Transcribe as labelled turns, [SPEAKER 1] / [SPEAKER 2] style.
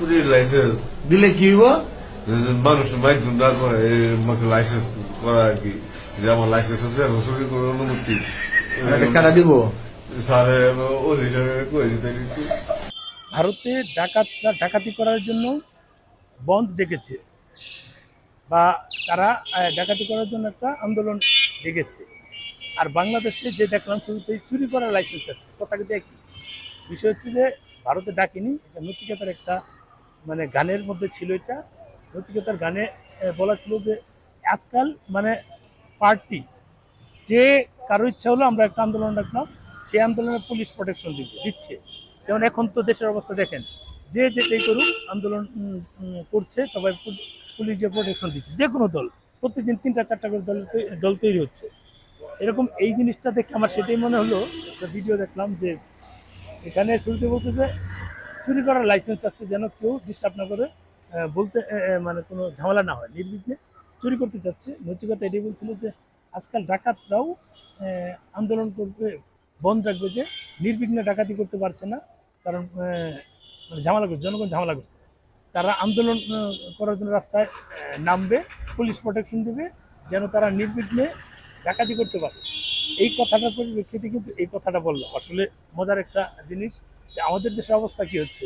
[SPEAKER 1] চুরির লাইসেন্স
[SPEAKER 2] দিলে কি হইব?
[SPEAKER 1] মানুষ মাইক না করে লাইসেন্স করা আর কি, যে আমার লাইসেন্স আছে এখন চুরি করার অনুমতি
[SPEAKER 2] কারা দিব?
[SPEAKER 1] স্যারে ওসি সাহেব কয়ে দিতে একটু।
[SPEAKER 3] ভারতে ডাকাতি করার জন্য বন্ধ ডেকেছে বা তারা ডাকাতি করার জন্য একটা আন্দোলন ডেকেছে। আর বাংলাদেশে যে দেখলাম শুরুতেই চুরি করার লাইসেন্স আছে, কথা কিন্তু একই বিষয় হচ্ছে যে ভারতে ডাকেনি, এটা নচিকেতার একটা মানে গানের মধ্যে ছিল। এটা নচিকেতার গানে বলা ছিল যে আজকাল মানে পার্টি যে কারো ইচ্ছা হলো আমরা একটা আন্দোলন রাখলাম, সেই আন্দোলনে পুলিশ প্রোটেকশন দিচ্ছে। যেমন এখন তো দেশের অবস্থা দেখেন, যে যেটাই করুক আন্দোলন করছে, সবাই পুলিশ যে প্রোটেকশন দিচ্ছে। যে কোনো দল প্রত্যেকদিন 3-4টা করে দল তৈরি হচ্ছে। এরকম এই জিনিসটা দেখে আমার সেটাই মনে হলো, একটা ভিডিও দেখলাম যে এখানে শুরুতে বলছে যে চুরি করার লাইসেন্স আছে, যেন কেউ ডিস্টার্ব না করে, বলতে মানে কোনো ঝামেলা না হয়, নির্বিঘ্নে চুরি করতে চাচ্ছে। নৈতিকতা এটাই বলছিল যে আজকাল ডাকাতরাও আন্দোলন করবে, বন্ধ রাখবে, যে নির্বিঘ্নে ডাকাতি করতে পারছে না, কারণ মানে ঝামেলা করছে, জনগণ ঝামেলা করছে। তারা আন্দোলন করার জন্য রাস্তায় নামবে, পুলিশ প্রোটেকশন দেবে, যেন তারা নির্বিঘ্নে ডাকাতি করতে পারে। এই কথাটার পরিপ্রেক্ষিতে কিন্তু এই কথাটা বললো। আসলে মজার একটা জিনিস যে আমাদের দেশের অবস্থা কি হচ্ছে।